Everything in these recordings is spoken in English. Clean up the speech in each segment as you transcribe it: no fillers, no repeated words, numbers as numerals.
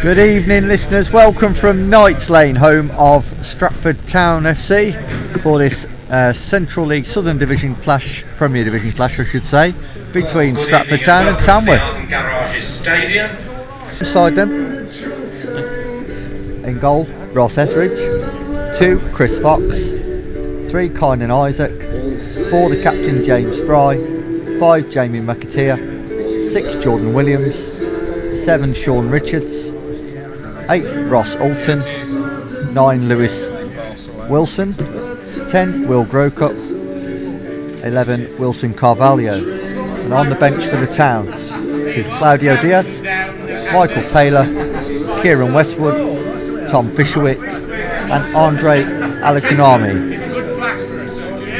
Good evening, listeners. Welcome from Knights Lane, home of Stratford Town FC, for this Central League Southern Division clash, Premier Division clash I should say, between Stratford Town and Tamworth. Beside them, in goal, Ross Etheridge, 2, Chris Fox, 3, Kynan Isaac, 4, the captain James Fry, 5, Jamie McAteer, 6, Jordan Williams, 7, Sean Richards, 8, Ross Alton, 9, Lewis Wilson, 10, Will Grocott, 11, Wilson Carvalho. And on the bench for the town is Claudio Diaz, Michael Taylor, Kieran Westwood, Tom Fisherwick and Andre Alakunami.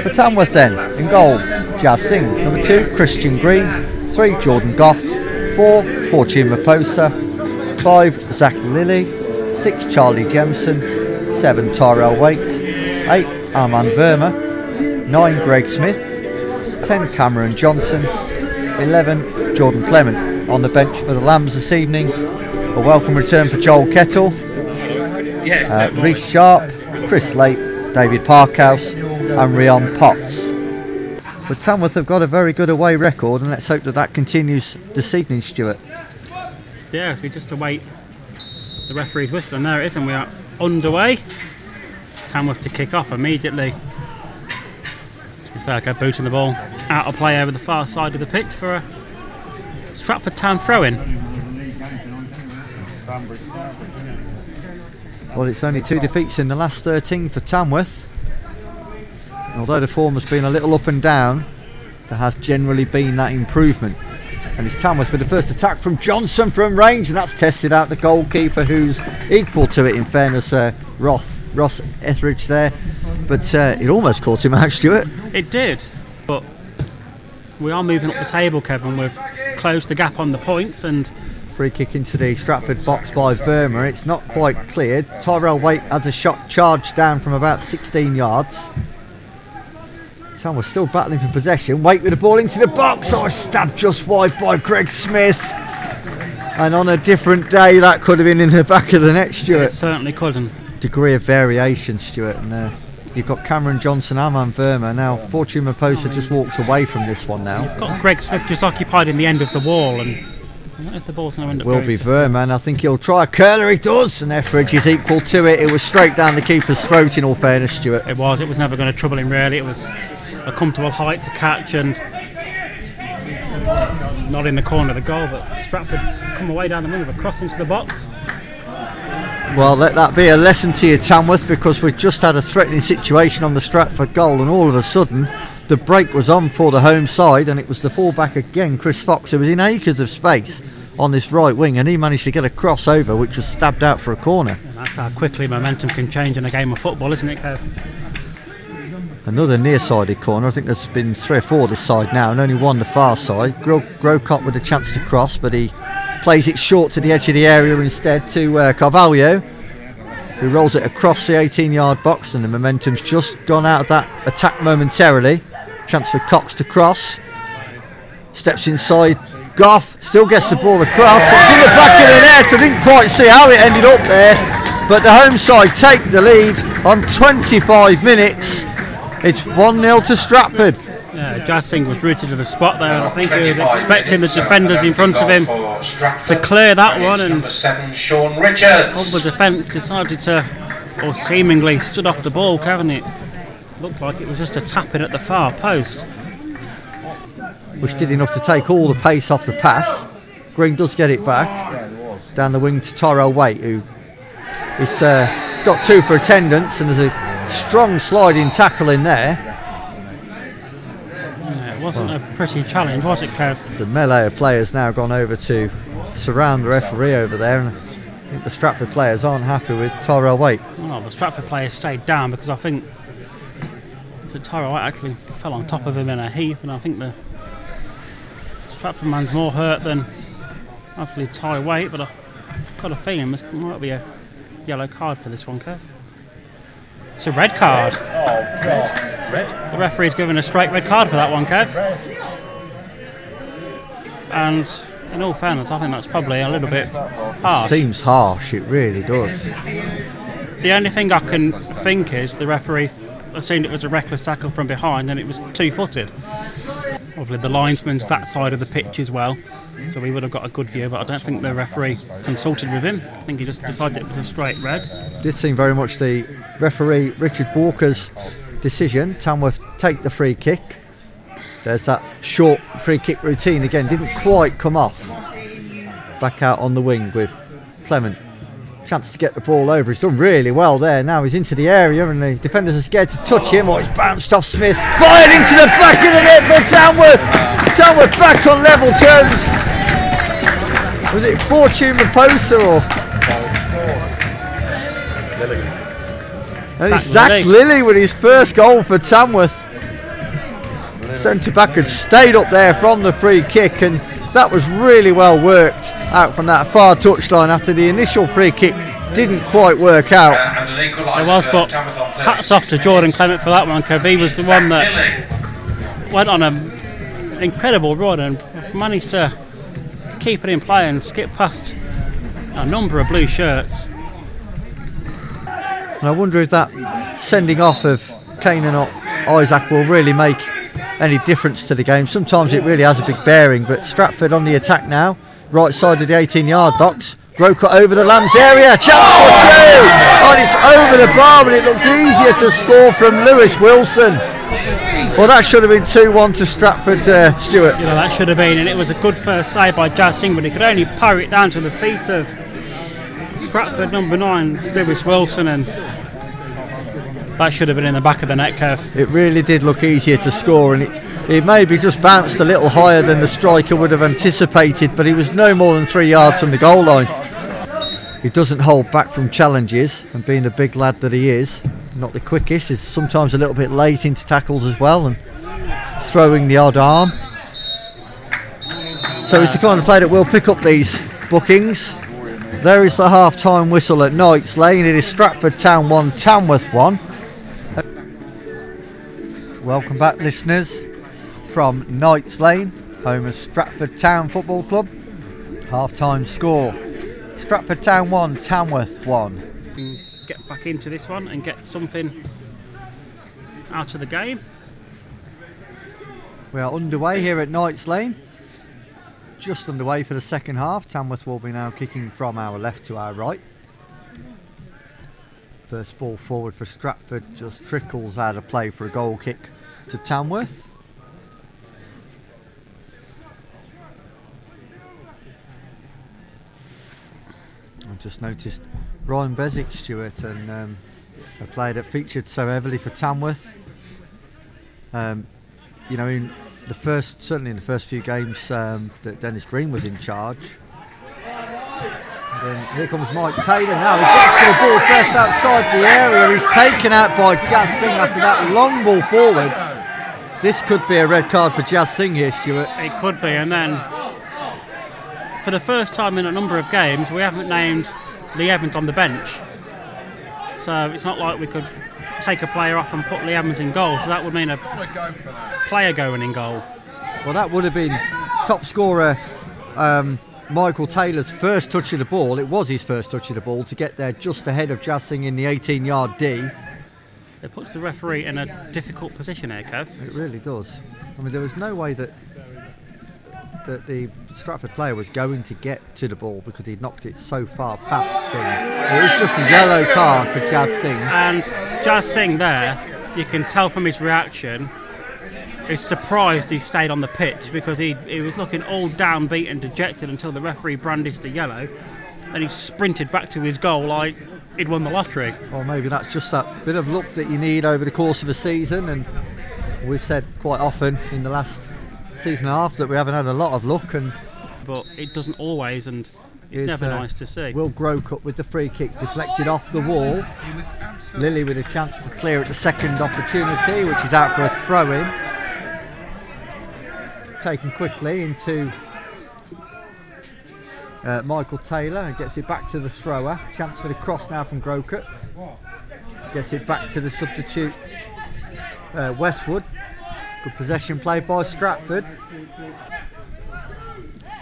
For Tamworth then, in goal, Jazz Singh, number 2, Christian Green, 3, Jordan Goff, 4, Fortune Maposa, 5, Zach Lilly, 6, Charlie Jemson, 7, Tyrell Waite, 8, Armand Verma, 9, Greg Smith, 10, Cameron Johnson, 11, Jordan Clement. On the bench for the Lambs this evening, a welcome return for Joel Kettle, Reece Sharp, Chris Lake, David Parkhouse and Rion Potts. But Tamworth have got a very good away record, and let's hope that that continues this evening, Stuart. Yeah, we just await the referee's whistle, and there it is, and we are underway. Tamworth to kick off immediately. To be fair, booting the ball out of play over the far side of the pitch for a Stratford Town throw-in. Well, it's only 2 defeats in the last 13 for Tamworth. Although the form has been a little up and down, there has generally been that improvement. And it's Tamworth with the first attack from Johnson from range, and that's tested out the goalkeeper, who's equal to it in fairness, Ross Etheridge there. But it almost caught him out, Stuart. It did, but we are moving up the table, Kevin. We've closed the gap on the points, and free kick into the Stratford box by Verma. It's not quite cleared. Tyrell Waite has a shot charged down from about 16 yards. Tamworth still battling for possession. Waite with the ball into the box. Oh, stabbed just wide by Greg Smith. And on a different day, that could have been in the back of the net, Stuart. It certainly couldn't. Degree of variation, Stuart. And you've got Cameron Johnson, Armand Verma. Now, Fortune Maposa just walks away from this one now. You've got Greg Smith just occupied in the end of the wall, and I don't know if the ball's going to end up will be Verma, and I think he'll try a curler. He does, and Etheridge is equal to it. It was straight down the keeper's throat, in all fairness, Stuart. It was never going to trouble him, really. It was a comfortable height to catch, and not in the corner of the goal, but Stratford come away down the wing with a cross into the box. Well, let that be a lesson to you, Tamworth, because we've just had a threatening situation on the Stratford goal, and all of a sudden the break was on for the home side, and it was the fullback again, Chris Fox, who was in acres of space on this right wing, and he managed to get a cross over which was stabbed out for a corner. And that's how quickly momentum can change in a game of football, isn't it, Kev? Another near-sided corner. I think there's been 3 or 4 this side now, and only 1 the far side. Grocott with a chance to cross, but he plays it short to the edge of the area instead to Carvalho, who rolls it across the 18-yard box, and the momentum's just gone out of that attack momentarily. Chance for Cox to cross. Steps inside. Goff still gets the ball across. It's in the back of the net. I didn't quite see how it ended up there, but the home side take the lead on 25 minutes. It's 1-0 to Stratford. Yeah, Jazz Singh was rooted to the spot there, and I think he was expecting the defenders in front of him to clear that one, and Sean Richards. all the defence decided to, or seemingly stood off the ball, Kevin. It looked like it was just a tap-in at the far post, which did enough to take all the pace off the pass. Green does get it back down the wing to Tyrell Waite, who is got 2 for attendance, and there's a strong sliding tackle in there. Yeah, it wasn't a pretty challenge, was it, Kev? It's a melee of players now gone over to surround the referee over there, and I think the Stratford players aren't happy with Tyrell Waite. Well, the Stratford players stayed down because I think Tyrell Waite actually fell on top of him in a heap, and I think the Stratford man's more hurt than I believe Ty Waite, but I've got a feeling this might be a yellow card for this one, Kev. It's a red card. Oh, God. It's red. The referee's given a straight red card for that one, Kev. And in all fairness, I think that's probably a little bit harsh. Seems harsh, it really does. The only thing I can think is the referee assumed it was a reckless tackle from behind and it was two-footed. Obviously the linesman's that side of the pitch as well, so we would have got a good view, but I don't think the referee consulted with him. I think he just decided it was a straight red. Did seem very much the referee Richard Walker's decision. Tamworth take the free kick. There's that short free kick routine again, didn't quite come off. Back out on the wing with Clement. Chance to get the ball over. He's done really well there. Now he's into the area and the defenders are scared to touch him, or he's bounced off Smith. Fired into the back of the net for Tamworth. Tamworth back on level terms. Was it Fortune Raposa or? And it's Zach Lilly with his first goal for Tamworth. Centre back had stayed up there from the free kick, and that was really well worked out from that far touchline after the initial free kick didn't quite work out. It was, but hats off to Jordan Clement for that one, because he was the one that went on an incredible run and managed to keep it in play and skip past a number of blue shirts. And I wonder if that sending off of Kane and Isaac will really make any difference to the game. Sometimes it really has a big bearing, but Stratford on the attack now, right side of the 18-yard box. Roker over the Lambs area, chance for two! Oh, it's over the bar, but it looked easier to score from Lewis Wilson. Well, that should have been 2-1 to Stratford, Stuart. You know, that should have been, and it was a good first save by Jazz Singh, but he could only parry it down to the feet of Stratford number 9, Lewis Wilson, and that should have been in the back of the net, Kev. It really did look easier to score, and it maybe just bounced a little higher than the striker would have anticipated, but he was no more than 3 yards from the goal line. He doesn't hold back from challenges, and being the big lad that he is, not the quickest, is sometimes a little bit late into tackles as well, and throwing the odd arm. So he's the kind of player that will pick up these bookings. There is the half-time whistle at Knights Lane. It is Stratford Town 1, Tamworth 1. Welcome back, listeners, from Knights Lane, home of Stratford Town Football Club. Half-time score, Stratford Town 1, Tamworth 1. Get back into this one and get something out of the game. We are underway here at Knights Lane. Just underway for the second half. Tamworth will be now kicking from our left to our right. First ball forward for Stratford just trickles out of play for a goal kick to Tamworth. I just noticed Ryan Bezic, Stuart, and a player that featured so heavily for Tamworth. You know, certainly in the first few games that Dennis Green was in charge. And then here comes Mike Taylor now. He gets to the ball first outside the area. He's taken out by Jazz Singh after that long ball forward. This could be a red card for Jazz Singh here, Stuart. It could be, and then for the first time in a number of games, we haven't named Lee Evans on the bench. So it's not like we could take a player off and put Lee Evans in goal, so that would mean a player going in goal. Well, that would have been top scorer Michael Taylor's first touch of the ball. It was his first touch of the ball to get there just ahead of Jazz Singh in the 18-yard D. It puts the referee in a difficult position here, Kev. It really does. I mean, there was no way that the Stratford player was going to get to the ball because he'd knocked it so far past Singh. It was just a yellow card for Jazz Singh. And Jazz Singh there, you can tell from his reaction, is surprised he stayed on the pitch, because he was looking all downbeat and dejected until the referee brandished the yellow, and he sprinted back to his goal like he'd won the lottery. Or maybe that's just that bit of luck that you need over the course of a season, and we've said quite often in the last season and a half that we haven't had a lot of luck, but it doesn't always, and it's never nice to see. Will Grocup with the free kick deflected off the wall. Lilly with a chance to clear at the second opportunity, which is out for a throw-in. Taken quickly into Michael Taylor, and gets it back to the thrower. Chance for the cross now from Grocup. Gets it back to the substitute Westwood. Good possession play by Stratford.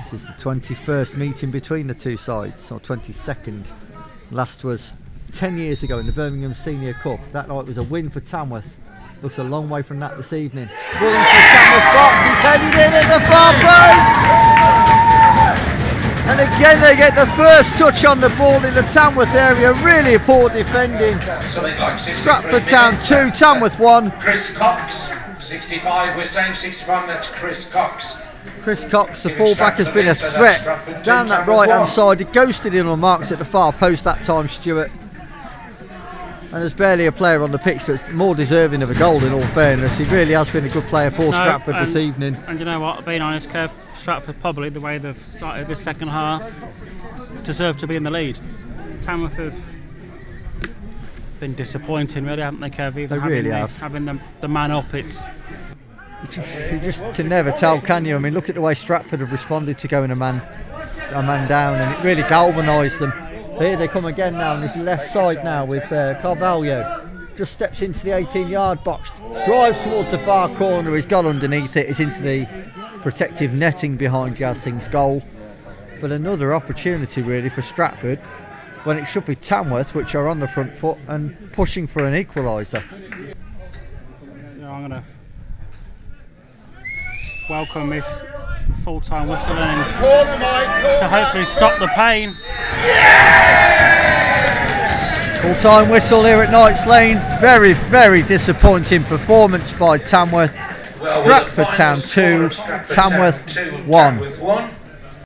This This is the 21st meeting between the two sides, or 22nd. Last was 10 years ago in the Birmingham Senior Cup. That night was a win for Tamworth. Looks a long way from that this evening. Ball into the Tamworth box, he's headed in at the far post! And again they get the first touch on the ball in the Tamworth area. Really poor defending. Stratford Town 2, Tamworth 1. Chris Cox, 65, we're saying 61, that's Chris Cox. Chris Cox, the fullback, has been a threat down that right hand side. He ghosted in on marks at the far post that time, Stuart. And there's barely a player on the pitch that's more deserving of a goal, in all fairness. He really has been a good player for Stratford this evening. And you know what, being honest, Kev, Stratford probably, the way they've started this second half, deserve to be in the lead. Tamworth have been disappointing, really, haven't they, Kev? Even they really have. Having the man up, you just can never tell, can you? I mean, look at the way Stratford have responded to going a man down, and it really galvanised them. Here they come again now on his left side now with Carvalho. Just steps into the 18-yard box, drives towards the far corner, he's got underneath it, he's into the protective netting behind Jazz Singh's goal. But another opportunity really for Stratford, when it should be Tamworth, which are on the front foot and pushing for an equaliser. Yeah, I'm going to welcome this full-time whistling to hopefully stop the pain. Full-time whistle here at Knights Lane. Very, very disappointing performance by Tamworth. Stratford Town 2, Tamworth 1.